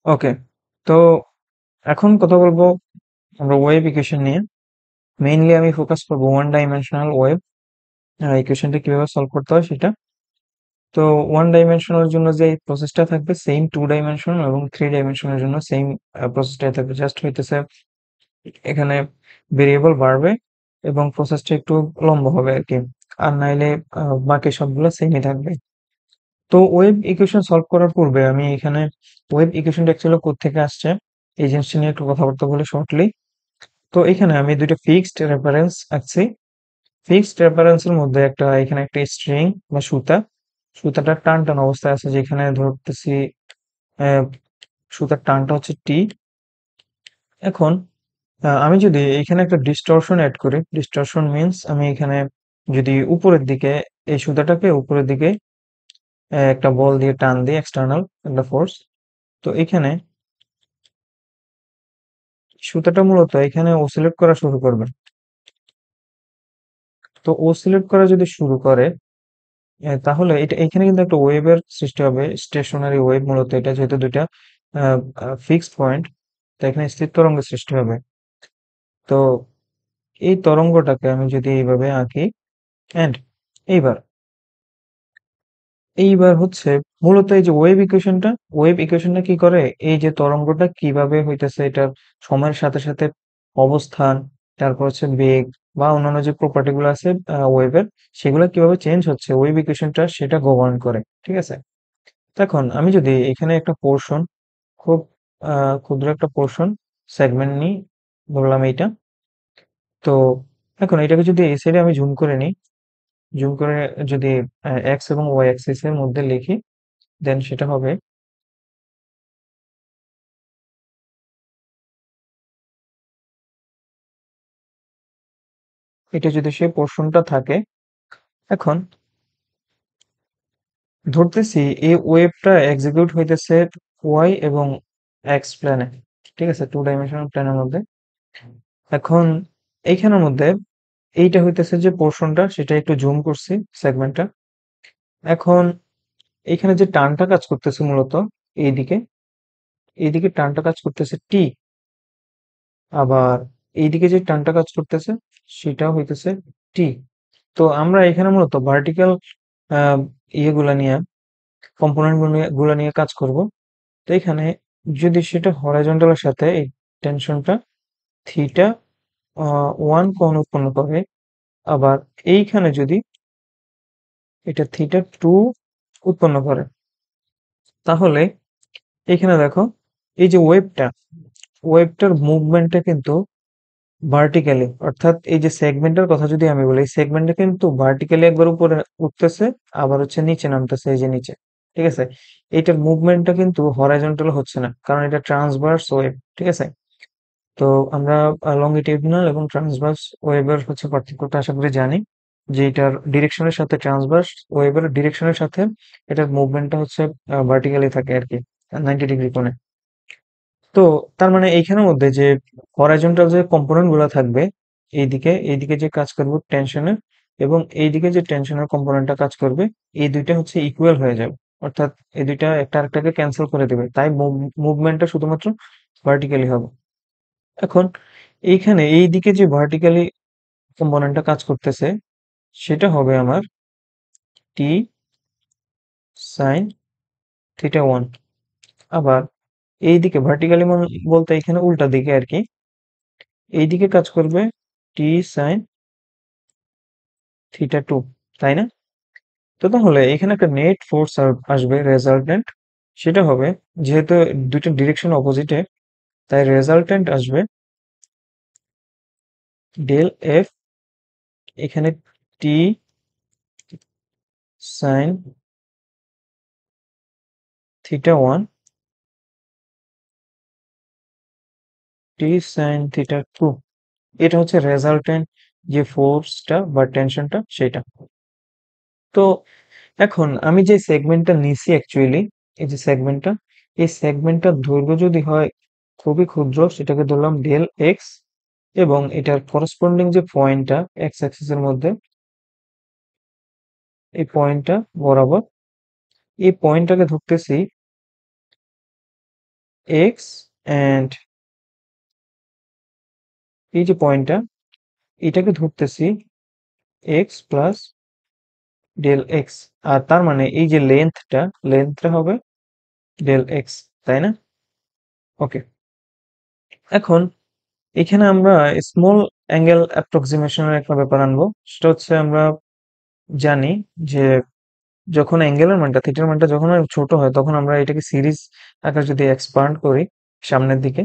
ওকে। তো এখন কথা বলবো আমরা ওয়েভ ইকুয়েশন নিয়ে। মেইনলি আমি ফোকাস করবো ওয়ান ডাইমেনশনাল ওয়েভ ইকুয়েশনটা কিভাবে সলভ করতে হয় সেটা। তো ওয়ান ডাইমেনশনাল জন্য যে প্রসেসটা থাকবে সেম টু ডাইমেনশনাল এবং থ্রি ডাইমেনশনের জন্য সেম প্রসেসটাই থাকবে, জাস্ট হইতেছে এখানে ভেরিয়েবল বাড়বে এবং প্রসেসটা একটু লম্বা হবে আর কি। আর নাইলে বাকি সবগুলো সেমই থাকবে। তো ওয়েভ ইকুয়েশন সলভ করার পূর্বে আমি এখানে ওয়েভ ইকুয়েশনটা অ্যাকচুয়ালি কোত্থেকে আসছে এই জিনিসটা নিয়ে একটু কথাবার্তা বলে শর্টলি। তো এখানে আমি দুইটা ফিক্সড রেফারেন্স আঁকছি। ফিক্সড রেফারেন্সের মধ্যে এখানে একটা স্ট্রিং বা সুতাটা টান টান অবস্থায় আছে, যেখানে ধরতেছি আহ, সুতার টানটা হচ্ছে টি। এখন আমি যদি এখানে একটা ডিস্টরশন অ্যাড করি, ডিস্টরশন মিন্স আমি এখানে যদি উপরের দিকে এই সুতাটাকে উপরের দিকে একটা বল দিয়ে টান দিই, এক্সটার্নাল একটা ফোর্স। তো এখানে সুতাটা মূলত এখানে অসিলেট করা শুরু করবে। তো অসিলেট করা যদি শুরু করে তাহলে এটা এখানে কিন্তু একটা ওয়েভের সৃষ্টি হবে, স্টেশনারি ওয়েভ। মূলত এটা যেহেতু দুইটা ফিক্সড পয়েন্ট, তো এখানে স্থির তরঙ্গের সৃষ্টি হবে। তো এই তরঙ্গটাকে আমি যদি এইভাবে আঁকি এন্ড এইবার এইবার হচ্ছে মূলত এই যে ওয়েভ ইকুয়েশনটা কি করে, এই যে তরঙ্গটা কিভাবে হইতেছে এটার সময়ের সাথে সাথে অবস্থান, তারপর হচ্ছে বেগ বা অন্যান্য যে প্রপার্টি গুলো আছে ওয়েভের, সেগুলো কিভাবে চেঞ্জ হচ্ছে ওয়েভ ইকুয়েশনটা সেটা গভর্ন করে। ঠিক আছে। দেখুন আমি যদি এখানে একটা পোর্শন, খুব ক্ষুদ্র একটা পোর্শন সেগমেন্ট নিই, ধরলাম এইটা। তো এখন এটাকে যদি এই সাইডে আমি জুম করে নিই, জুম করে যদি এক্স এবং ওয়াই অ্যাক্সিস এর মধ্যে লিখি, দেন সেটা হবে এটা যদি সেই পোর্শনটা থাকে। এখন ধরতেছি এই ওয়েভটা এক্সিকিউট হইতেছে ওয়াই এবং এক্স প্লেনে। ঠিক আছে, টু ডাইমেনশনাল প্লেনের মধ্যে। এখন এইখানের মধ্যে এইটা হইতেছে যে পোর্শনটা, সেটা একটু জুম করছি সেগমেন্টটা। এখন এইখানে যে টানটা কাজ করতেছে মূলত এইদিকে, এইদিকে টানটা কাজ করতেছে টি। আবার এইদিকে যে টানটা কাজ করতেছে সেটাও হইতেছে টি। তো আমরা এখানে মূলত ভার্টিক্যাল ইয়েগুলা নিয়ে, কম্পোনেন্ট গুলা নিয়ে কাজ করব। তো এখানে যদি সেটা হরাইজন্টালের সাথে এই টেনশনটা থিটা ওয়ান কোণ উৎপন্ন করে, আবার এইখানে যদি এটা থিটা টু উৎপন্ন করে, তাহলে এখানে দেখো এই যে ওয়েবটার মুভমেন্টটা কিন্তু ভার্টিক্যালি, অর্থাৎ এই যে সেগমেন্টের কথা যদি আমি বলি, সেগমেন্টটা কিন্তু ভার্টিক্যালি একবার উপরে উঠতেছে, আবার হচ্ছে নিচে নামতেছে, এই যে নিচে। ঠিক আছে, এইটার মুভমেন্টটা কিন্তু হরাইজন্টাল হচ্ছে না, কারণ এটা ট্রান্সভার্স ওয়েভ। ঠিক আছে। তো আমরা লঙ্গিটিউডিনাল এবং ট্রান্সভার্স ওয়েভের হচ্ছে পার্থক্যটা আশা করি জানি, যে এটার ডিরেকশনের সাথে ট্রান্সভার্স ওয়েভের ডিরেকশনের সাথে এটার মুভমেন্টটা হচ্ছে ভার্টিক্যালি থাকে আর কি, 90 ডিগ্রি কোণে। তো তার মানে এইখানের মধ্যে যে হরাইজন্টাল যে কম্পোনেন্ট গুলো থাকবে, এইদিকে এইদিকে যে কাজ করবে টেনশনের, এবং এইদিকে যে টেনশনের কম্পোনেন্টটা কাজ করবে, এই দুইটা হচ্ছে ইকুয়াল হয়ে যাবে। অর্থাৎ এই দুইটা একটা আরেকটাকে ক্যান্সেল করে দেবে, তাই মুভমেন্টটা শুধুমাত্র ভার্টিক্যালি হবে। এখন এইখানে এইদিকে যে ভার্টিক্যালি কম্পোনেন্টটা কাজ করতেছে সেটা হবে আমার টি সাইন থিটা ওয়ান। আবার এইদিকে ভার্টিক্যালি বলতে এখানে উল্টা দিকে আর কি, এইদিকে কাজ করবে টি সাইন থিটা টু, তাই না? তো তাহলে এখানে একটা নেট ফোর্স আসবে রেজাল্টেন্ট, সেটা হবে, যেহেতু দুইটা ডিরেকশন অপোজিটে, তাই রেজাল্টেন্ট আসবে ডেল এফ, এখানে টি সাইন থিটা ওয়ান, টি সাইন থিটা টু। এটা হচ্ছে রেজাল্টেন্ট যে ফোর্সটা বা টেনশনটা সেটা। তো এখন আমি যে সেগমেন্টটা নিছি অ্যাকচুয়ালি, এই যে সেগমেন্টটা, এই সেগমেন্টটার দৈর্ঘ্য যদি হয় খুবই ক্ষুদ্র, সেটাকে ধরলাম ডেল এক্স, এবং এটার করসপন্ডিং যে পয়েন্টটা এক্স অ্যাক্সিস এর মধ্যে, এই পয়েন্টটা বরাবর, এই পয়েন্টটাকে ধরতেছি এক্স অ্যান্ড এই যে পয়েন্টটা এটাকে ধরতেছি এক্স প্লাস ডেল এক্স, আর তার মানে এই যে লেন্থটা হবে ডেল এক্স, তাই না? ওকে, এখন এখানে আমরা স্মল অ্যাঙ্গেল অ্যাপ্রক্সিমেশনের একটা ব্যাপার আনবো। সেটা হচ্ছে আমরা জানি যে যখন অ্যাঙ্গেলের মানটা থিটার মানটা যখন ছোট হয় তখন আমরা এটাকে সিরিজ আকার যদি এক্সপান্ড করি সামনের দিকে,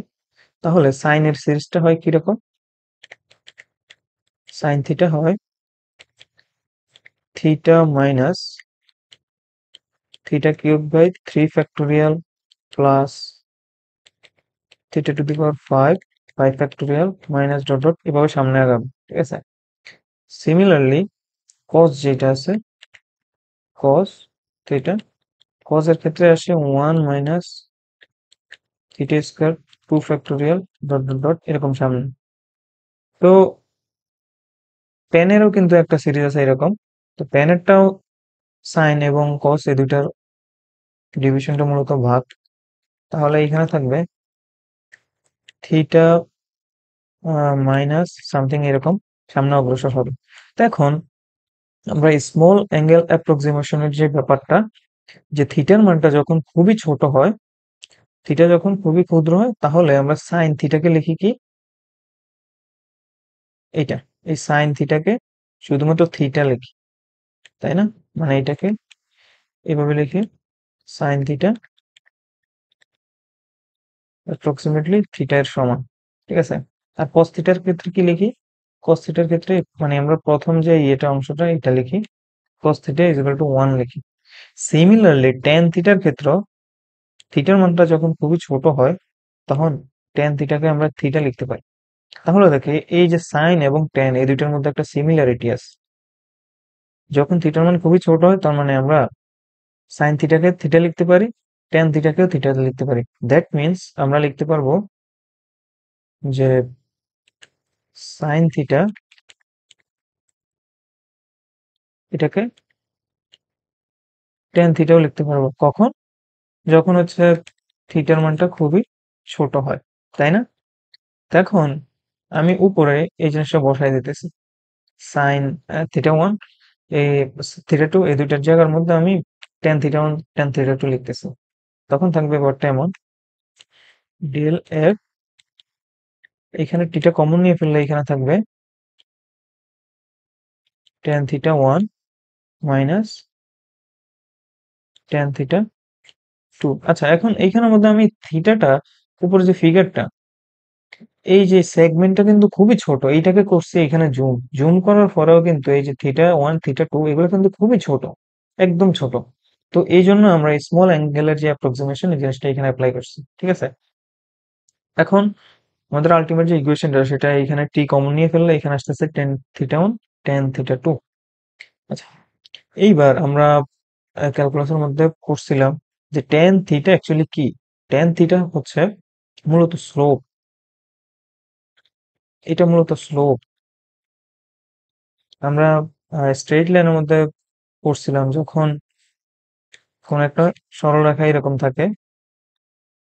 তাহলে সাইনের সিরিজটা হয় কিরকম? সাইন থিটা হয় theta minus theta cube by 3 factorial plus theta to the power 5 factorial minus dot dot এভাবে সামনে আগাবে, ঠিক আছে? সিমিলারলি কস যেটা আছে কস থিটা, কস এর ক্ষেত্রে আসে 1 minus theta square 2 factorial dot dot dot এরকম সামনে। তো প্যানেরও কিন্তু একটা সিরিজ আছে এরকম। তো প্যানেরটাও সাইন এবং কস এই দুইটার ডিভিশনটা মূলত ভাগ, তাহলে এখানে থাকবে থিটা মাইনাস সামথিং এরকম সামনে অগ্রসর হবে। তো এখন আমরা স্মল অ্যাঙ্গেল অ্যাপ্রক্সিমেশনের যে ব্যাপারটা, যে থিটার মানটা যখন খুবই ছোট হয়, থিটা যখন খুবই ক্ষুদ্র হয়, তাহলে আমরা সাইন থিটাকে লিখি কি এটা, এই সাইন থিটাকে শুধুমাত্র থিটা লিখি, তাই না? মানে এটাকে এভাবে লিখি সাইন থিটা অ্যাপ্রক্সিমেটলি থিটা এর সমান, ঠিক আছে? আর কস থিটার ক্ষেত্রে কি লিখি? কস থিটার ক্ষেত্রে মানে আমরা প্রথম যে এটা অংশটা এটা লিখি cos theta is equal two 1 লিখি। সিমিলারলি ট্যান থিটার ক্ষেত্র থিটার মানটা যখন খুবই ছোট হয় তখন ট্যান থিটাকে আমরা থিটা লিখতে পারি। তাহলে দেখে এই যে সাইন এবং ট্যান এই দুইটার মধ্যে একটা সিমিলারিটি আছে। যখন থিটার মান খুবই ছোট হয় তার মানে আমরা সাইন থিটাকে থিটা লিখতে পারি, ট্যান থিটাকেও থিটা লিখতে পারি। দ্যাট মিন্স আমরা লিখতে পারবো যে সাইন থিটা এটাকে ট্যান থিটাও লিখতে পারবো। কখন? যখন হচ্ছে থিটার মানটা খুবই ছোট হয়, তাই না? এখন আমি উপরে এই জিনিসটা বসাই দিতেছি সাইন থিটা ওয়ান এই থিটা টু এই দুইটার জায়গার মধ্যে আমি tan theta one tan theta two লিখতেছি। তখন থাকবে ব্যাপারটা এমন, ডেল এফ, এখানে টিটা কমন নিয়ে ফেললে এখানে থাকবে tan theta one minus tan theta two. আচ্ছা, এখন এইখানের মধ্যে আমি থিটাটা উপরে যে ফিগারটা, এই যে সেগমেন্টটা কিন্তু খুবই ছোট, এইটাকে করছি এখানে জুম জুম করার পরেও কিন্তু এই যে থিটা ওয়ান থিটা টু এগুলো কিন্তু খুবই ছোট, একদম ছোট। তো এই জন্য আমরা স্মল অ্যাঙ্গেলের যে অ্যাপ্রক্সিমেশন এই জিনিসটা এখানে অ্যাপ্লাই করছি, ঠিক আছে? এখন আমাদের আলটিমেট যে ইকুয়েশনটা সেটা এখানে টি কমন নিয়ে ফেললে এখানে আসতেছে tan theta one tan theta two. আচ্ছা, এইবার আমরা ক্যালকুলাসের মধ্যে পড়ছিলাম যে টেন থিটা অ্যাকচুয়ালি কি। টেন থিটা হচ্ছে মূলত স্লোপ, এটা মূলত স্লোপ। আমরা স্ট্রেইট লাইনের মধ্যে পড়ছিলাম যখন কোন একটা সরলরেখা এরকম থাকে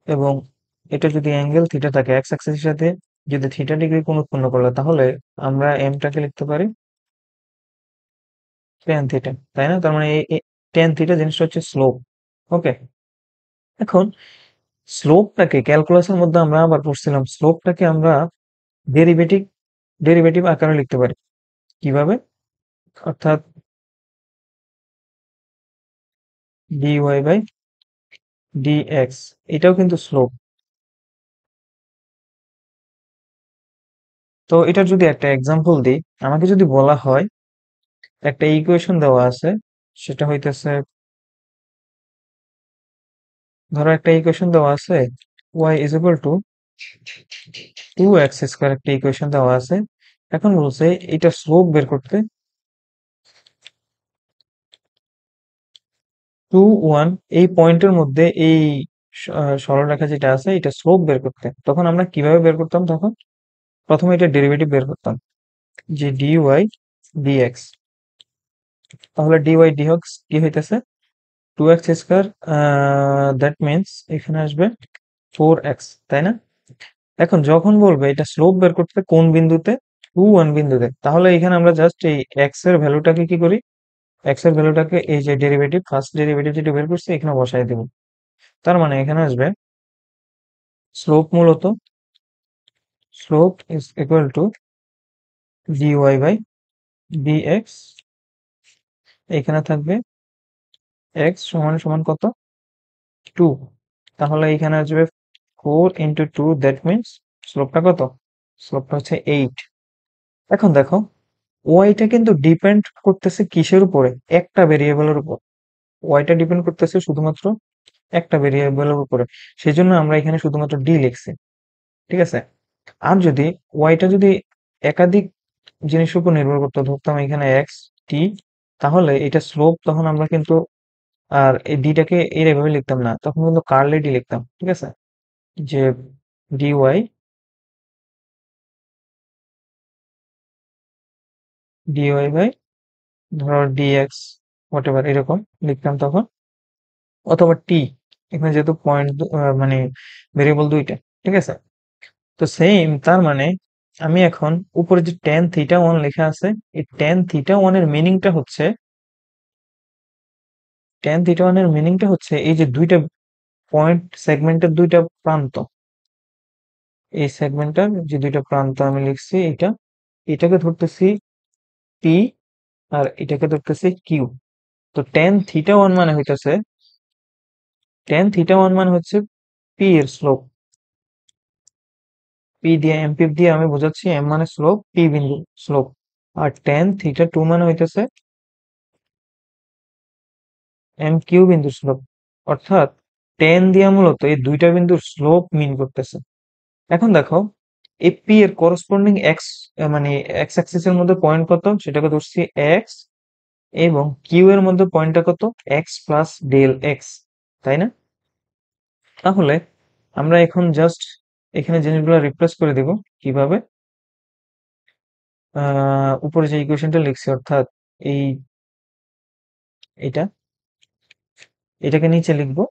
এবং এটা যদি অ্যাঙ্গেল থিটা থাকে এক্স অ্যাক্সিসের সাথে, যদি থিটা ডিগ্রি কোণ উৎপন্ন করলে তাহলে আমরা এমটাকে লিখতে পারি টেন থিটা, তাই না? তার মানে এই টেন থিটা জিনিসটা হচ্ছে স্লোপ। ওকে, এখন স্লোপটাকে ক্যালকুলাসের মধ্যে আমরা আবার পড়ছিলাম স্লোপটাকে আমরা ডেরিভেটিভ ডেরিভেটিভ আকারে লিখতে পারি। কিভাবে? অর্থাৎ ডিওয়াই বাই ডিএক্স, এটাও কিন্তু স্লোপ। তো এটার যদি একটা এক্সাম্পল দিই, আমাকে যদি বলা হয় একটা ইকুয়েশন দেওয়া আছে, সেটা হইতেছে ধরো একটা ইকুয়েশন দেওয়া আছে y is equal two 2x square, একটা ইকুয়েশন দেওয়া আছে। এখন বলছে এটা স্লোপ বের করতে 2 1 এই পয়েন্টের মধ্যে এই সরলরেখা যেটা আছে এটা স্লোপ বের করতে। তখন আমরা কিভাবে বের করতাম? তখন প্রথমে এটা ডেরিভেটিভ বের করতাম যে dy dx, তাহলে dy dx কি হইতেছে 2x স্কয়ার, দ্যাট মিন্স এখানে আসবে 4x, তাই না? এখন যখন বলবে এটা স্লোপ বের করতে কোন বিন্দুতে, 2 1 বিন্দুতে, তাহলে এখানে আমরা জাস্ট এই x এর ভ্যালুটাকে কি করি, x এর ভ্যালুটাকে এই যে ডেরিভেটিভ, ফার্স্ট ডেরিভেটিভ যেটা বের করছি এখানে বসাই দেব। তার মানে এখানে আসবে স্লোপ, মূলত slope is equal to dy by dx। এখানে থাকবে x সমান সমান কত, 2। তাহলে এখানে আসবে 4 × 2, দ্যাট মিনস স্লোপটা কত, স্লোপটা হচ্ছে 8। এখন দেখো ওয়াইটা কিন্তু ডিপেন্ড করতেছে কিসের উপরে, একটা ভেরিয়েবলের উপর। ওয়াইটা ডিপেন্ড করতেছে শুধুমাত্র একটা ভেরিয়েবলের উপরে, সেই জন্য আমরা এখানে শুধুমাত্র ডি লিখছি, ঠিক আছে? আর যদি ওয়াইটা যদি একাধিক জিনিসের উপর নির্ভর করতো, ধরতাম এখানে এক্স টি, তাহলে এটা স্লোপ, তখন আমরা কিন্তু আর এই ডিটাকে এইভাবে লিখতাম না, তখন কিন্তু কার্লি ডি লিখতাম, ঠিক আছে? যে ডি ওয়াই, বাই ধরো ডিএক্স, হোয়াট এভার, এরকম লিখতাম তখন। অথবা টি, এখানে যেহেতু পয়েন্ট মানে ভেরিয়েবল দুইটা, ঠিক আছে? তো সেম, তার মানে আমি এখন উপরে যে tan θ1 লেখা আছে, এই tan θ1 এর মিনিংটা হচ্ছে, এই যে দুইটা পয়েন্ট, সেগমেন্টের দুইটা প্রান্ত, এই সেগমেন্টের যে দুইটা প্রান্ত আমি লিখছি, এটাকে ধরতেছি পি, আর এটাকে ধরতেছি কিউ। তো tan θ1 মানে হইতেছে, হচ্ছে পি এর স্লোপ। পি দিয়ে, এম পি দিয়ে আমি বোঝাচ্ছি, এম মানে স্লোপ, পি বিন্দু স্লোপ। আর tan θ2 মানে হইতেছে এম কিউ বিন্দুর স্লোপ। অর্থাৎ টেন দিয়া মূলত এই দুইটা বিন্দুর স্লোপ মিন করতেছে। এখন দেখো এই পি এর করসপন্ডিং এক্স, মানে এক্স অ্যাক্সিস এর মধ্যে পয়েন্ট কত সেটাকে ধরছি এক্স, এবং কিউ এর মধ্যে পয়েন্টটা কত, এক্স প্লাস ডেল এক্স, তাই না? তাহলে আমরা এখন জাস্ট এখানে জিনিসগুলো রিপ্লেস করে দিব। কিভাবে? উপরে যে ইকুয়েশনটা লিখছি, অর্থাৎ এই এটা, এটাকে নিচে লিখবো,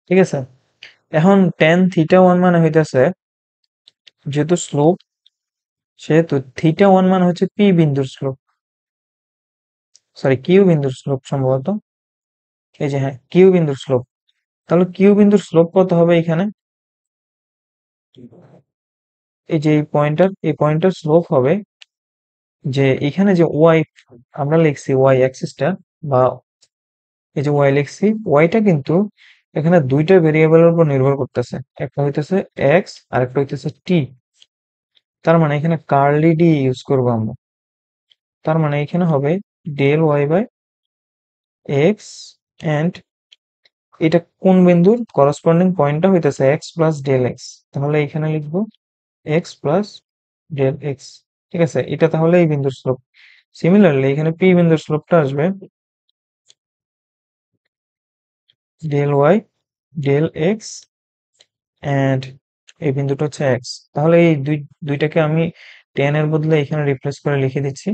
ঠিক আছে? এখন tan θ1 মানে হইতেছে, যেহেতু স্লোপ, সেহেতু θ1 মানে হচ্ছে পি বিন্দুর স্লোপ, সরি কিউ বিন্দুর স্লোপ সম্ভবত, এই যে হ্যাঁ কিউ বিন্দুর স্লোপ। তাহলে কিউ বিন্দুর স্লোপ কত হবে এখানে, এই যে এই পয়েন্টার স্লোপ হবে, যে এখানে যে ওয়াই আমরা লিখছি, ওয়াই অ্যাক্সিসটা, বা এই যে ওয়াই লিখছি, ওয়াইটা কিন্তু এখানে দুইটা ভেরিয়েবলের উপর নির্ভর করতেছে, একটা হইতেছে এক্স আর একটা হইতেছে টি। তার মানে এখানে কার্লি ডি ইউজ করবো আমরা। তার মানে এখানে হবে del y by x, and এটা কোন বিন্দুর করসপন্ডিং পয়েন্টটা হইতেছে এক্স প্লাস ডেল এক্স, তাহলে এখানে লিখবো এক্স প্লাস ডেল এক্স, ঠিক আছে? এটা তাহলে এই বিন্দুর স্লোপ। সিমিলারলি এখানে পি বিন্দুর স্লোপটা আসবে del y del x, and এই বিন্দুটা হচ্ছে এক্স। তাহলে এই দুইটাকে আমি টেন এর বদলে এখানে রিপ্লেস করে লিখে দিচ্ছি।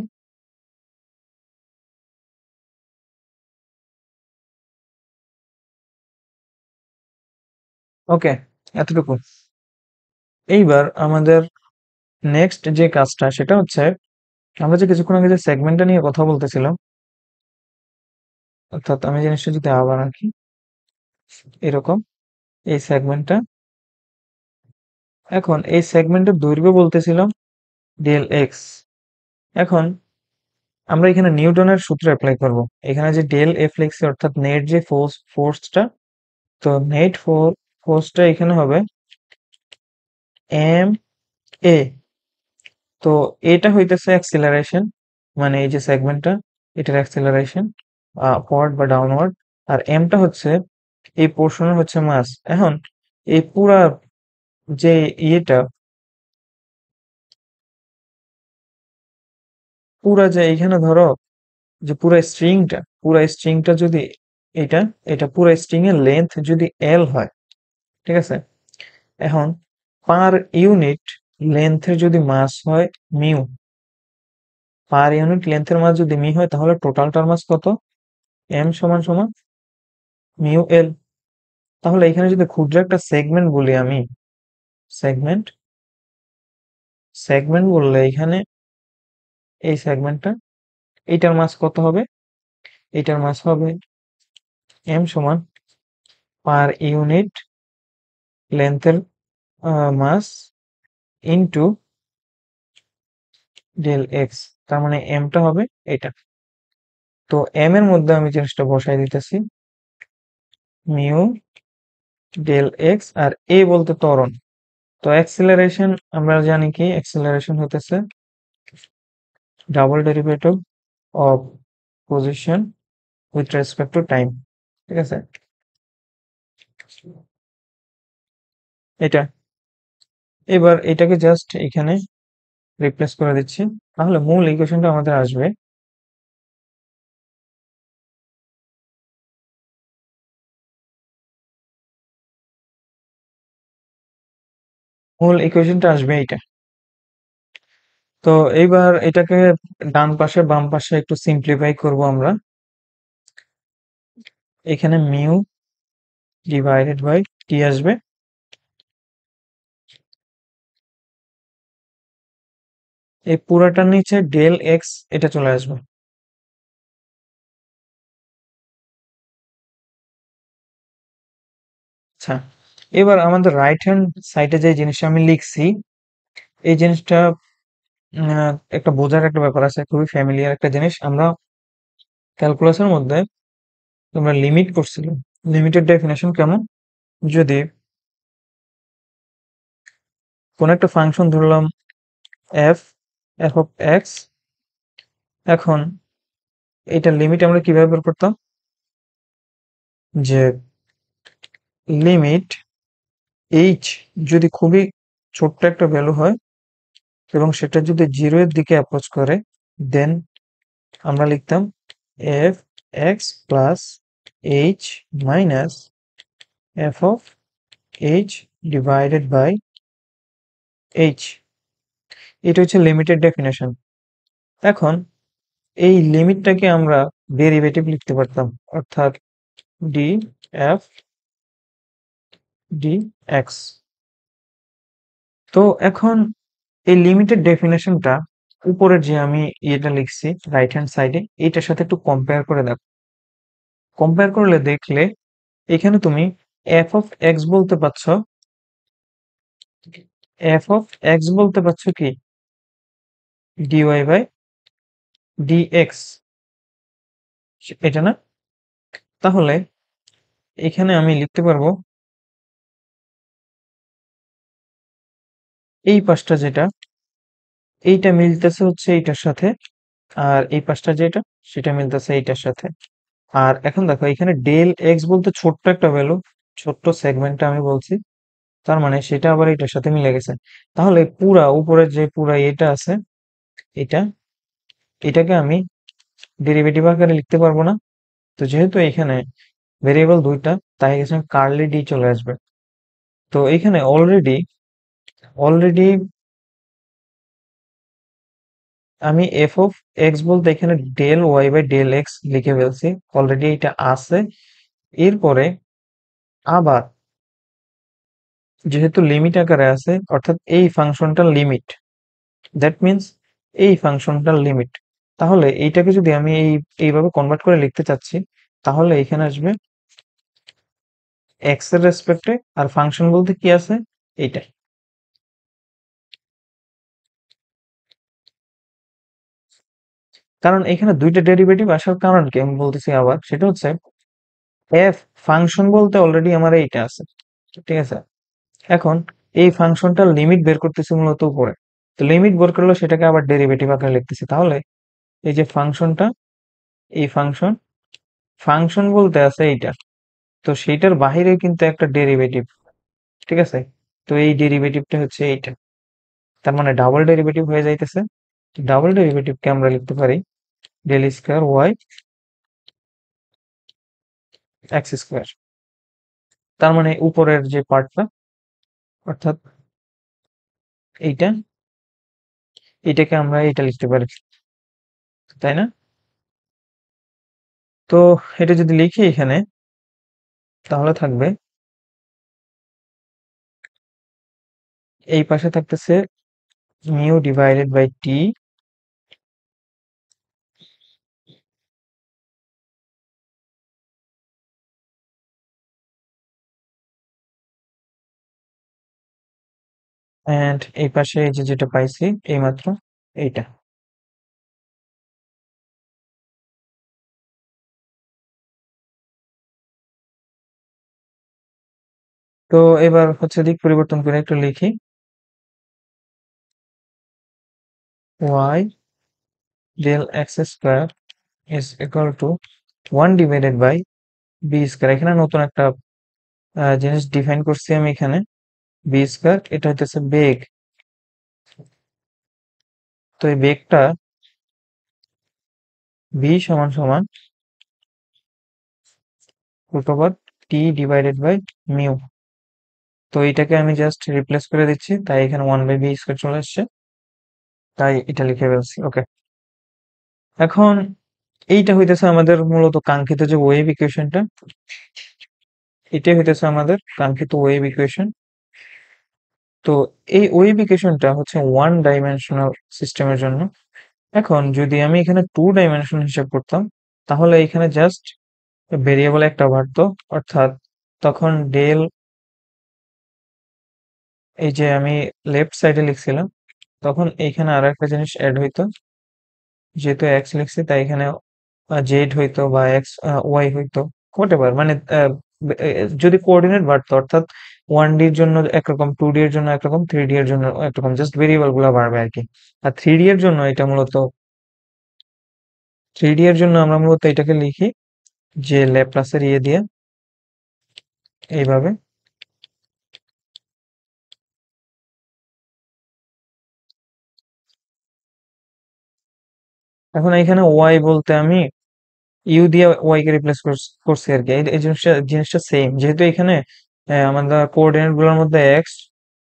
ওকে, এতটুকু। এইবার আমাদের নেক্সট যে কাজটা, সেটা হচ্ছে আমরা যে কিছুক্ষণ আগে যে সেগমেন্টটা নিয়ে কথা বলতেছিলাম, অর্থাৎ আমি জিনিসটা যদি আবার আঁকি এরকম, এই সেগমেন্টটা, এখন এই সেগমেন্টের দৈর্ঘ্য বলতেছিলাম ডেল এক্স। এখন আমরা এখানে নিউটনের সূত্র অ্যাপ্লাই করব। এখানে যে ডেল এফ লিখছি, অর্থাৎ নেট যে ফোর্সটা, তো নেট ফোর্সটা এখানে হবে এম এ। তো এটা হইতেছে অ্যাক্সিলারেশন, মানে এই যে সেগমেন্টটা, এটার অ্যাক্সিলারেশন আপওয়ার্ড বা ডাউনওয়ার্ড। আর এমটা হচ্ছে এই পোর্শনের হচ্ছে মাস। এখন এই পুরা যে ইয়েটা, পুরা যে এইখানে ধরো যে পুরা স্ট্রিংটা যদি, এটা এটা পুরা স্ট্রিং এর লেন্থ যদি এল হয়, ঠিক আছে? এখন পার ইউনিট লেন্থের যদি মাস হয় মিউ, পার ইউনিট লেন্থের মাস যদি মি হয়, তাহলে টোটালটার মাস কত, এম সমান সমান মিউ এল। তাহলে এখানে যদি ক্ষুদ্র একটা সেগমেন্ট বলি আমি, সেগমেন্ট সেগমেন্ট বললে এখানে এই সেগমেন্টটা, এইটার মাস কত হবে? এইটার মাস হবে এম সমান পার ইউনিট লেন্থের মাস ইনটু ডেল এক্স। তার মানে এমটা হবে এটা। তো এম এর মধ্যে আমি জিনিসটা বসাই দিতেছি, মিউ ডেল এক্স, আর এ বলতে ত্বরণ। তো অ্যাক্সিলারেশন আমরা জানি কি, অ্যাক্সিলারেশন হতেছে double derivative of position with respect to time. ঠিক আছে, এটা এবার এটাকে জাস্ট এখানে রিপ্লেস করে দিচ্ছি, তাহলে মূল ইকুয়েশনটা আমাদের আসবে এইটা। তো এইবার এটাকে ডান পাশে বাম পাশে একটু সিম্পলিফাই করব আমরা। এখানে মিউ ডিভাইডেড বাই টি আসবে, এই পুরাটার নিচে ডেল এক্স এটা চলে আসবে। আচ্ছা, এবার আমাদের রাইট হ্যান্ড সাইডে যে জিনিসটা আমি লিখছি, এই জিনিসটা একটা বোঝার একটা ব্যাপার আছে, খুবই ফ্যামিলিয়ার একটা জিনিস। আমরা ক্যালকুলাসের মধ্যে তোমরা লিমিট করছিলে, লিমিটের ডেফিনেশন কেমন? যদি কোন একটা ফাংশন ধরলাম এফ, এফ অফ এক্স, এখন এটার লিমিট আমরা কিভাবে বের করতাম? যে লিমিট এইচ যদি খুবই ছোট্ট একটা ভ্যালু হয় এবং সেটা যদি জিরো এর দিকে অ্যাপ্রোচ করে, দেন আমরা লিখতাম f x plus h minus f of h divided by h. এটা হচ্ছে লিমিটের ডেফিনেশন। এখন এই লিমিটটাকে আমরা ডেরিভেটিভ লিখতে পারতাম, অর্থাৎ ডি এফ ডি এক্স। তো এখন এই লিমিটের ডেফিনেশনটা উপরের যে আমি ইয়েটা লিখছি রাইট হ্যান্ড সাইডে, এইটার সাথে একটু কম্পেয়ার করে দেখো। কম্পেয়ার করলে দেখলে এখানে তুমি এফ অফ এক্স বলতে পারছ, এফ অফ এক্স বলতে পারছো কি ডিওয়াই বাই ডিএক্স, এটা না? তাহলে এখানে আমি লিখতে পারবো এই পাশটা যেটা, এইটা মিলতেছে হচ্ছে এইটার সাথে, আর এই পাশটা যেটা সেটা মিলতেছে এইটার সাথে। আর এখন দেখো এখানে ডেল এক্স বলতে ছোট্ট একটা ভ্যালু, ছোট্ট সেগমেন্টটা আমি বলছি, তার মানে সেটা আবার এটার সাথে মিলে গেছে। তাহলে পুরা উপরের যে পুরা এটা আছে, এটা, এটাকে আমি ডেরিভেটিভ আকারে লিখতে পারবো না। তো যেহেতু এখানে ভেরিয়েবল দুইটা, তাই এখানে কার্লি ডি চলে আসবে। তো এখানে অলরেডি অলরেডি আমি এফ অফ এক্স বলতে এখানে del y by del x লিখে ফেলছি, অলরেডি এটা আছে। এরপরে আবার যেহেতু লিমিট আকারে আছে, অর্থাৎ এই ফাংশনটার লিমিট, দ্যাট মিন্স এই ফাংশনটার লিমিট, তাহলে এইটাকে যদি আমি এইভাবে কনভার্ট করে লিখতে চাচ্ছি, তাহলে এখানে আসবে এক্স এর রেসপেক্টে, আর ফাংশন বলতে কি আছে এইটা। কারণ এখানে দুইটা ডেরিভেটিভ আসার কারণ কি আমি বলতেছি আবার, সেটা হচ্ছে এফ ফাংশন বলতে অলরেডি আমার এইটা আছে, ঠিক আছে? এখন এই ফাংশনটার লিমিট বের করতেছি মূলত উপরে, তো লিমিট বের করলে সেটাকে আবার ডেরিভেটিভ আকারে লিখতেছি। তাহলে এই যে ফাংশনটা, এই ফাংশন, ফাংশন বলতে আছে এইটা, তো সেইটার বাহিরে কিন্তু একটা ডেরিভেটিভ, ঠিক আছে? তো এই ডেরিভেটিভটা হচ্ছে এইটা, তার মানে ডাবল ডেরিভেটিভ হয়ে যাইতেছে। ডাবল ডেরিভেটিভকে আমরা লিখতে পারি del square y x square. তার মানে উপরের যে পার্টটা, অর্থাৎ এইটা, এটাকে আমরা এটা লিখতে পারি, তাই না? তো এটা যদি লিখি এখানে, তাহলে থাকবে এই পাশে থাকতেছে mu divided by t, and এই পাশে এই যে যেটা পাইছি এইমাত্র এইটা। তো এবার হচ্ছে দিক পরিবর্তন করে একটু লিখি, y del x square is equal to 1 divided by b square. এখানে নতুন একটা জিনিস ডিফাইন করছি আমি এখানে, বি স্কয়ার, এটা হইতেছে বেগ। তো এই বেগটা ভি সমান সমান root over T divided by mu. তো এটাকে আমি জাস্ট রিপ্লেস করে দিচ্ছি, তাই এখানে 1 বাই বি স্কয়ার চলে আসছে, তাই এটা লিখে ফেলছি। ওকে, এখন এইটা হইতেছে আমাদের মূলত কাঙ্ক্ষিত যে ওয়েভ ইকুয়েশনটা, এটাই হইতেছে আমাদের কাঙ্ক্ষিত ওয়েভ ইকুয়েশন। তো এই ওয়েভ ইকুয়েশনটা হচ্ছে ওয়ান ডাইমেনশনাল সিস্টেমের জন্য। এখন যদি আমি এখানে টু ডাইমেনশন হিসাব করতাম, তাহলে এখানে জাস্ট ভেরিয়েবল একটা বাড়তো, অর্থাৎ তখন ডেল, এই যে আমি লেফট সাইডে লিখছিলাম, তখন এইখানে আরো একটা জিনিস অ্যাড হইতো, যেহেতু এক্স লিখছি তাই এখানে জেড হইতো বা এক্স ওয়াই হইতো, হোয়াটএভার, মানে যদি কোঅর্ডিনেট বাড়তো, অর্থাৎ 1D এর জন্য একরকম, 2D এর জন্য একরকম, 3D এর জন্য একরকম, জাস্ট ভেরিয়েবল গুলা বাড়বে আর কি। আর 3D এর জন্য এটা মূলত, 3D এর জন্য আমরা মূলত এটাকে লিখি যে ল্যাপ্লাসের ইয়ে দিয়ে এইভাবে। এখন এখানে ওয়াই বলতে আমি ইউ দিয়ে ওয়াই কে রিপ্লেস করছি আর কি। এই জিনিসটা জিনিসটা সেম, যেহেতু এখানে আমাদের কোঅর্ডিনেট গুলোর মধ্যে এক্স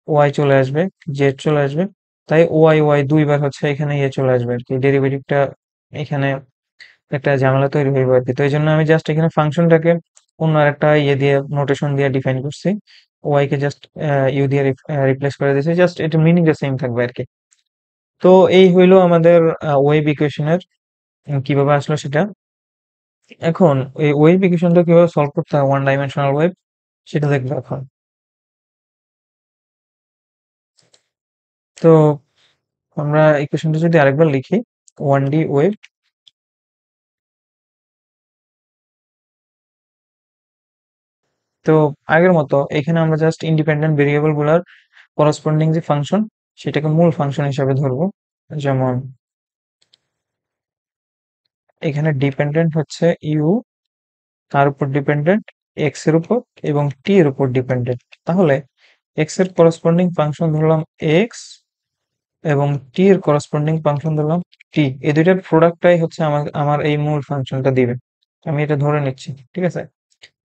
ওয়াই চলে আসবে, জেড চলে আসবে, তাই ওয়াই ওয়াই দুইবার হচ্ছে এখানে ইয়ে চলে আসবে আর কি, ডেরিভেটিভটা এখানে একটা ঝামেলা তৈরি হইবে আর কি। তো এই জন্য আমি জাস্ট এখানে ফাংশনটাকে অন্য একটা ইয়ে দিয়ে, নোটেশন দিয়ে ডিফাইন করছি, ওয়াই কে জাস্ট ইউ দিয়ে রিপ্লেস করে দিয়েছি, জাস্ট এটা মিনিংটা সেম থাকবে আর কি। তো এই হইলো আমাদের ওয়েভ ইকুয়েশনের কিভাবে আসলো সেটা। এখন এই ওয়েভ ইকুয়েশনটা কিভাবে সলভ করতে হয়, ওয়ান ডাইমেনশনাল ওয়েভ, সেটা দেখবো এখন। তো আমরা ইকুয়েশনটা যদি আরেকবার লিখি, 1D ওয়েভ, তো আগের মতো এখানে আমরা জাস্ট ইন্ডিপেন্ডেন্ট ভেরিয়েবল গুলার করসপন্ডিং যে ফাংশন, সেটাকে মূল ফাংশন হিসাবে ধরবো। যেমন এখানে ডিপেন্ডেন্ট হচ্ছে ইউ, তার উপর ডিপেন্ডেন্ট এক্স এর উপর, এবং টি এর উপর ডিপেন্ডেন্ট। তাহলে এক্স এর করসপন্ডিং ফাংশন ধরলাম এক্স, এবং টি এর করসপন্ডিং ফাংশন ধরলাম টি। এই দুইটার প্রোডাক্টটাই হচ্ছে আমার আমার এই মূল ফাংশনটা দিবে, আমি এটা ধরে নিচ্ছি, ঠিক আছে।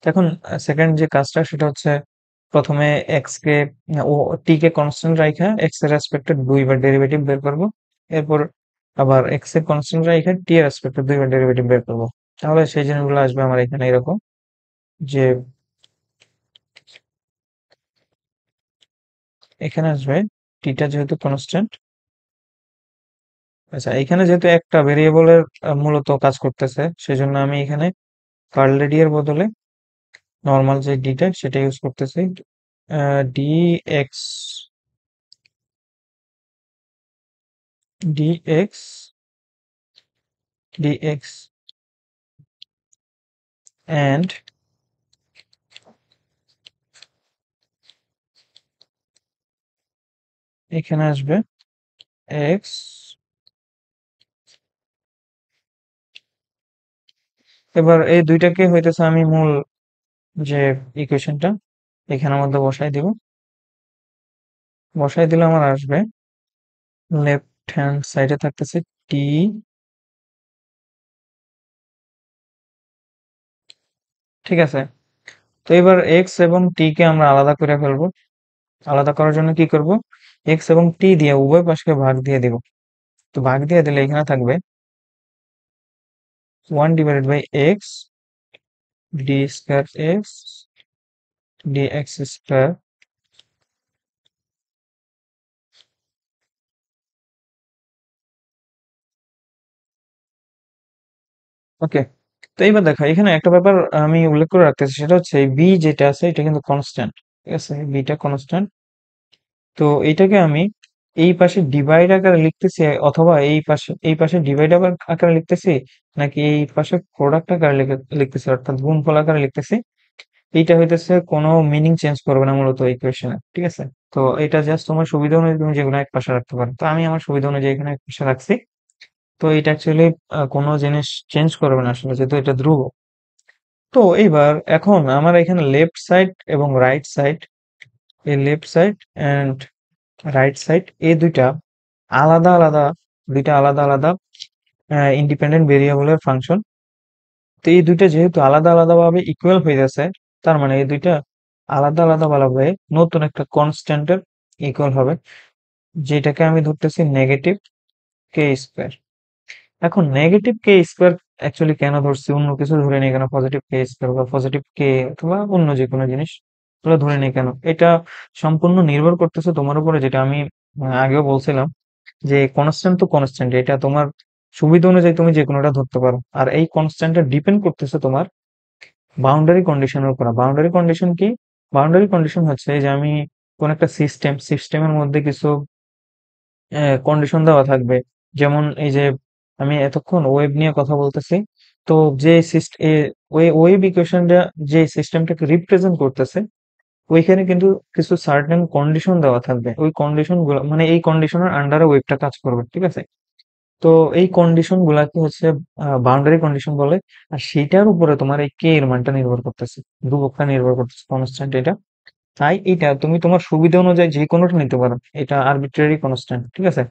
তো এখন সেকেন্ড যে কাজটা সেটা হচ্ছে, প্রথমে এক্স কে ও টি কে কনস্ট্যান্ট রাখা এক্স এর রেসপেক্টে দুইবার ডেরিভেটিভ বের করব, এরপর আবার এক্স এর কনস্ট্যান্ট রাখা টি এর রেসপেক্টে দুইবার ডেরিভেটিভ বের করব। তাহলে সেই জিনিসগুলো আসবে আমার এখানে এরকম, যে এখানে আসবে টিটা যেহেতু কনস্ট্যান্ট, আচ্ছা এখানে যেহেতু একটা ভেরিয়েবলের মূলত কাজ করতেছে, সেজন্য আমি এখানে কার্ল ডি এর বদলে নর্মাল যে ডিটা সেটা ইউজ করতেছি, D X, D X, D X and এখানে আসবে এক্স। এবার এই দুইটাকে হইতেছে আমি মূল যে ইকুয়েশনটা এখানের মধ্যে বসাই দিব, বসাই দিলে আমার আসবে লেফট হ্যান্ড সাইডে থাকতেছে টি, ঠিক আছে। তো এবার এক্স এবং টি কে আমরা আলাদা করে ফেলবো। আলাদা করার জন্য কি করব, এক্স এবং টি দিয়ে উভয় পাশকে ভাগ দিয়ে দিব। তো ভাগ দিয়ে দিলে এখানে থাকবে 1 divided by X D square X dx square. Okay, তো এইবার দেখো এখানে একটা ব্যাপার আমি উল্লেখ করে রাখতেছি, সেটা হচ্ছে বি যেটা আছে এটা কিন্তু কনস্ট্যান্ট। ঠিক আছে, বিটা কনস্ট্যান্ট। তো এইটাকে আমি এই পাশে ডিভাইড আকারে লিখতেছি, অথবা এই পাশে ডিভাইড আকারে লিখতেছি, নাকি এই পাশে প্রোডাক্ট আকারে লিখতেছি, অর্থাৎ গুণফল আকারে লিখতেছি, এইটা হইতেছে কোনো মিনিং চেঞ্জ করবে না মূলত ইকুয়েশনে। ঠিক আছে, তো এটা জাস্ট তোমার সুবিধা অনুযায়ী তুমি যেকোনো এক পাশে রাখতে পারো। তো আমি আমার সুবিধা অনুযায়ী এখানে এক পাশে রাখছি। তো এটা অ্যাকচুয়ালি কোনো জিনিস চেঞ্জ করবে না আসলে, যেহেতু এটা ধ্রুব। তো এইবার এখন আমার এখানে লেফট সাইড এবং রাইট সাইড, এই left side and right side, এই আলাদা আলাদা দুইটা আলাদা আলাদা ইন্ডিপেন্ডেন্ট ভেরিয়েবলের ফাংশন। তো এই দুইটা যেহেতু আলাদা আলাদা ভাবে ইকুয়াল হয়ে যাচ্ছে, তার মানে এই দুইটা আলাদা আলাদা ভাবে নতুন একটা কনস্ট্যান্টের ইকুয়াল হবে, যেটাকে আমি ধরতেছি নেগেটিভ কে স্কোয়ার। এখন নেগেটিভ কে স্কোয়ার অ্যাকচুয়ালি কেন ধরছি, অন্য কিছু ধরে নেই কেন, পজিটিভ কে স্কোয়ার বা পজিটিভ কে অথবা অন্য যে কোনো জিনিস ওগুলো ধরে নেই কেন, এটা সম্পূর্ণ নির্ভর করতেছে তোমার উপরে। যেটা আমি আগেও বলছিলাম যে কনস্ট্যান্ট তো কনস্ট্যান্ট, এটা তোমার সুবিধা অনুযায়ী তুমি যে কোনোটা ধরতে পারো। আর এই কনস্ট্যান্টটা ডিপেন্ড করতেছে তোমার বাউন্ডারি কন্ডিশনের উপর। বাউন্ডারি কন্ডিশন কি? বাউন্ডারি কন্ডিশন হচ্ছে যে আমি কোন একটা সিস্টেমের মধ্যে কিছু কন্ডিশন দেওয়া থাকবে। যেমন এই যে আমি এতক্ষণ ওয়েব নিয়ে কথা বলতেছি, তো যে ওয়েব ইকুয়েশনটা যে সিস্টেমটাকে রিপ্রেজেন্ট করতেছে, ওইখানে কিন্তু কিছু সার্টেন কন্ডিশন দেওয়া থাকবে। ওই কন্ডিশন গুলো মানে এই কন্ডিশনের আন্ডারে ওয়েবটা কাজ করবে। ঠিক আছে, তো এই কন্ডিশন গুলাকে হচ্ছে বাউন্ডারি কন্ডিশন বলে। আর সেটার উপরে তোমার এই কে এর মানটা নির্ভর করতেছে, ধ্রুবকটা নির্ভর করতেছে, কনস্ট্যান্ট এটা। তাই এটা তুমি তোমার সুবিধা অনুযায়ী যে কোনোটা নিতে পারো, এটা আরবিট্রারি কনস্ট্যান্ট। ঠিক আছে,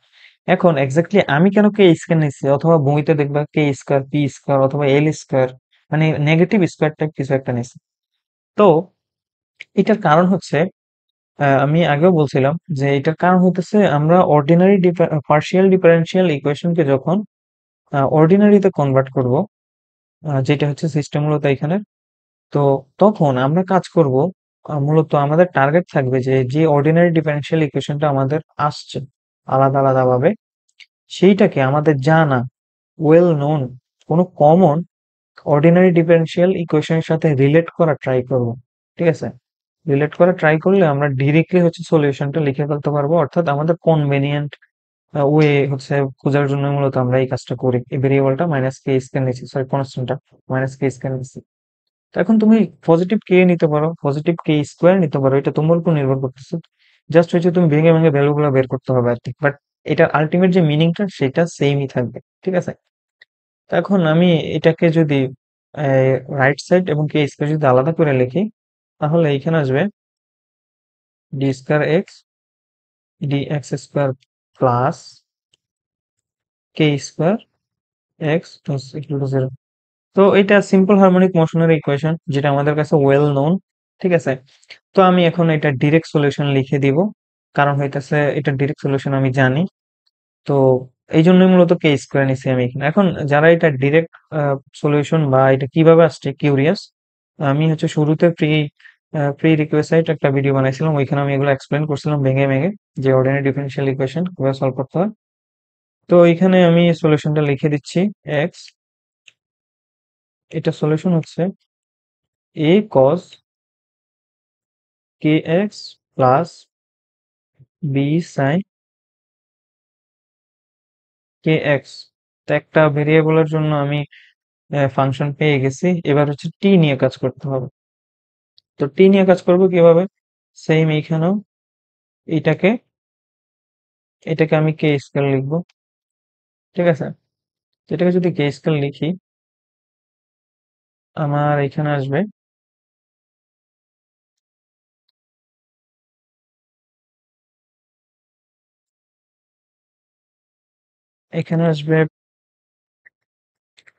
এখন এক্স্যাক্টলি আমি কেন কে স্কয়ার নিচ্ছি, অথবা বইতে দেখবা কে স্কয়ার, পি স্কয়ার অথবা এল স্কয়ার, মানে নেগেটিভ স্কয়ার টাইপ কিছু একটা নিচ্ছি। তো এটার কারণ হচ্ছে, আমি আগেও বলছিলাম যে এটার কারণ হতেছে আমরা অর্ডিনারি পার্শিয়াল ডিফারেনশিয়াল ইকুয়েশনকে যখন অর্ডিনারিতে কনভার্ট করব, যেটা হচ্ছে সিস্টেম মূলত এখানে। তো তখন আমরা কাজ করব, মূলত আমাদের টার্গেট থাকবে যে যে অর্ডিনারি ডিফারেনশিয়াল ইকুয়েশনটা আমাদের আসছে আলাদা আলাদা ভাবে, সেইটাকে আমাদের জানা, ওয়েল নোন কোনো কমন অর্ডিনারি ডিফারেনশিয়াল ইকুয়েশনের সাথে রিলেট করা ট্রাই করব। ঠিক আছে, রিলেট করা ট্রাই করলে আমরা ডিরেক্টলি হচ্ছে সলিউশনটা লিখে ফেলতে পারবো, অর্থাৎ আমাদের কনভেনিয়েন্ট ওয়ে হচ্ছে খোঁজার জন্য মূলত আমরা এই কাজটা করি। এই ভেরিয়েবলটা মাইনাস কে স্কয়ার নিচ্ছি, সরি কনস্ট্যান্টটা মাইনাস কে স্কয়ার নিচ্ছি। তো এখন তুমি পজিটিভ কে নিতে পারো, পজিটিভ কে স্কোয়ার নিতে পারো, এটা তোমার উপর নির্ভর করতেছে। জাস্ট হচ্ছে তুমি ভেঙে ভেঙে ভ্যালু গুলো বের করতে হবে আর কি, বাট এটা আলটিমেট যে মিনিংটা সেটা সেমই থাকবে। ঠিক আছে, তো এখন আমি এটাকে যদি রাইট সাইড এবং কে স্কোয়ার যদি আলাদা করে লিখি, তাহলে এইখানে আসবে D square x D x square plus K square x equal to zero. তো এটা সিম্পল হারমোনিক মোশনের ইকুয়েশন, যেটা আমাদের কাছে ওয়েল নোন। ঠিক আছে, তো আমি এখন এটা ডিরেক্ট সলিউশন লিখে দিব, কারণ হইতেছে এটা ডিরেক্ট সলিউশন আমি জানি। তো এই জন্যই মূলত কে স্কোয়ার নিছি আমি এখানে। এখন যারা এটা ডিরেক্ট সলিউশন বা এটা কিভাবে আসছে কিউরিয়াস, আমি হচ্ছে শুরুতে প্রি রিকোয়েসাইট একটা ভিডিও বানাইছিলাম, ওইখানে আমি এগুলো এক্সপ্লেন করছিলাম ভেঙে ভেঙে, যে অর্ডিনারি ডিফারেনশিয়াল ইকুয়েশন কিভাবে সলভ করতে হয়। তো এখানে আমি সলিউশনটা লিখে দিচ্ছি। এক্স, এটা সলিউশন হচ্ছে এ কস কে এক্স প্লাস বি সাইন কে এক্স। তো একটা ভেরিয়েবলের জন্য আমি ফাংশন পেয়ে গেছি, এবার হচ্ছে টি নিয়ে কাজ করতে হবে। তো টি নিয়ে কাজ করবো কিভাবে, সেম এইখানেও এটাকে এটাকে আমি কে স্কেল লিখবো। ঠিক আছে, তো এটাকে যদি কে স্কেল লিখি, আমার এখানে আসবে এখানে আসবে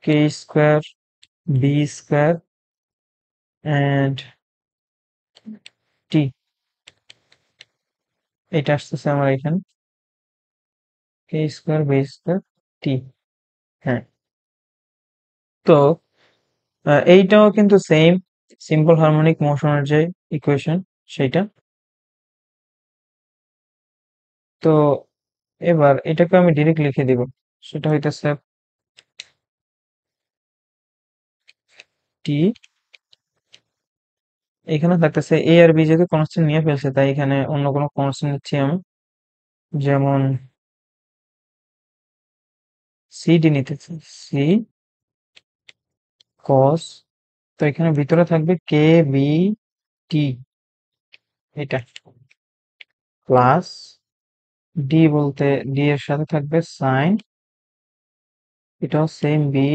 কে স্কোয়ার বি স্কোয়ার এন্ড টি, এটা আসতেছে আমার এখানে কে স্কোয়ার বি স্কোয়ার টি। হ্যাঁ, তো এইটাও কিন্তু সেম সিম্পল হারমোনিক মোশনের যে ইকুয়েশন সেইটা। তো এবার এটাকে আমি ডিরেক্ট লিখে দিব, সেটা হইতেছে টি, এখানে থাকতেছে এ আর বি যেহেতু কনস্ট্যান্ট নিয়ে ফেলছে তাই এখানে অন্য কোনো কনস্ট্যান্ট নিচ্ছি আমি, যেমন সি ডি নিতেছি, সি কস, তো এখানে ভিতরে থাকবে কে বি টি, এটা প্লাস ডি বলতে ডি এর সাথে থাকবে সাইন, এটাও সেম বি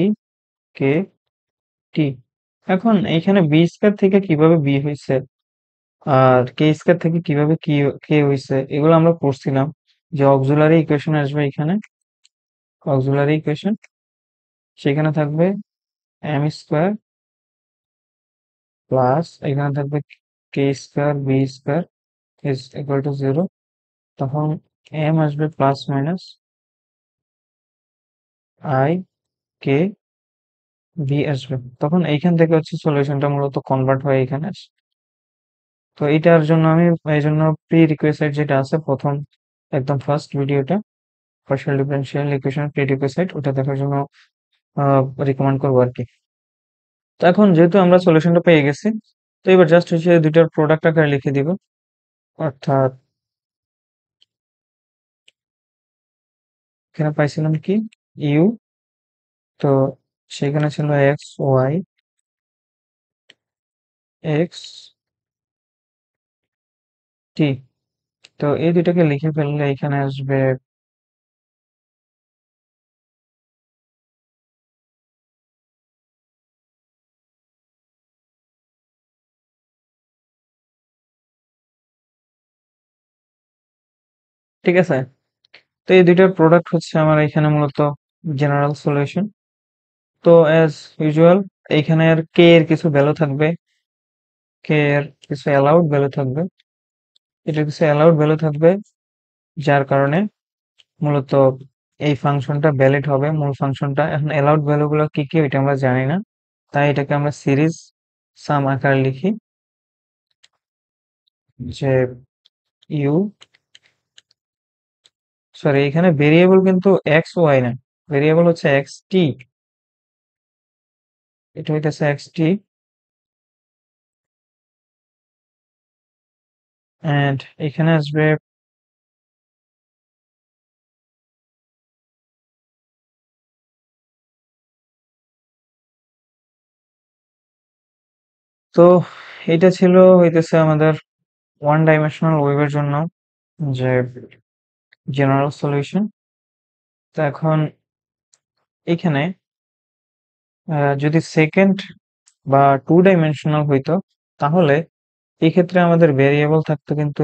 কে টি। এখন এইখানে বি স্কয়ার থেকে কিভাবে বি হয়েছে আর কে স্কয়ার থেকে কিভাবে কি কে হয়েছে এগুলো আমরা পড়ছিলাম, যে অক্সিলারি ইকুয়েশন আসবে এখানে, অক্সিলারি ইকুয়েশন, সেখানে থাকবে এম স্কয়ার প্লাস এখানে থাকবে K square B square is equal to zero, তখন এম আসবে plus minus I K V আসবে, তখন এইখান থেকে হচ্ছে সলিউশনটা মূলত কনভার্ট হয়ে এখানে আসে। তো এটার জন্য আমি এই জন্য প্রি রিকোয়েসাইট যেটা আছে প্রথম একদম ফার্স্ট ভিডিওটা, পার্শিয়াল ডিফারেনশিয়াল ইকুয়েশন প্রি রিকোয়েসাইট, ওটা দেখার জন্য রিকমেন্ড করবো আর কি। তো এখন যেহেতু আমরা সলিউশনটা পেয়ে গেছি, তো এবার জাস্ট হচ্ছে দুইটার প্রোডাক্ট আকারে লিখে দিব, অর্থাৎ এখানে পাইছিলাম কি ইউ, তো সেখানে ছিল এক্স ওয়াই এক্স টি, তো এই দুইটাকে লিখে ফেললে এখানে আসবে ঠিক আছে। তো এই দুইটার প্রোডাক্ট হচ্ছে আমার এখানে মূলত জেনারেল সলিউশন। তো অ্যাজ ইউজুয়াল এইখানে আর কে এর কিছু ভ্যালু থাকবে, কে এর কিছু অ্যালাউড ভ্যালু থাকবে, এটার কিছু অ্যালাউড ভ্যালু থাকবে, যার কারণে মূলত এই ফাংশনটা ভ্যালিড হবে, মূল ফাংশনটা। এখন অ্যালাউড ভ্যালু গুলো কি কি এটা আমরা জানি না, তাই এটাকে আমরা সিরিজ সাম আকারে লিখি, যে ইউ, সরি এখানে ভেরিয়েবল কিন্তু এক্স ওয়াই না, ভেরিয়েবল হচ্ছে এক্স টি, এটা হইতেছে এক্স টি, এন্ড এখানে আসবে তো এটা ছিল হইতেছে আমাদের ওয়ান ডাইমেনশনাল ওয়েভের জন্য যে জেনারেল সলিউশন। তো এখন এখানে যদি সেকেন্ড বা টু ডাইমেনশনাল হইতো তাহলে এই ক্ষেত্রে আমাদের ভেরিয়েবল থাকতো কিন্তু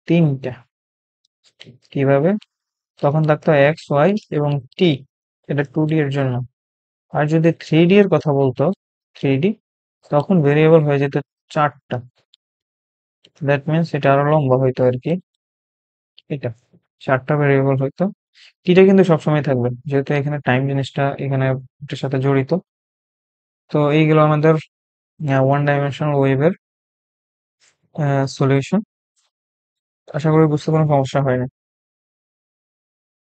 তিনটা, কিভাবে, তখন থাকতো এক্স ওয়াই এবং টি, এটা টু ডি এর জন্য। আর যদি থ্রি ডি এর কথা বলতো, থ্রি ডি, তখন ভেরিয়েবল হয়ে যেত চারটা, দ্যাট মিনস এটা আরো লম্বা হইতো আর কি, এটা চারটা ভেরিয়েবল হইতো। টিটা কিন্তু সবসময় থাকবে যেহেতু এখানে টাইম জিনিসটা এখানে এটার সাথে জড়িত। তো এইগুলো আমাদের ওয়ান ডাইমেনশনাল ওয়েভের সলিউশন। আশা করি বুঝতে কোনো সমস্যা হয় না।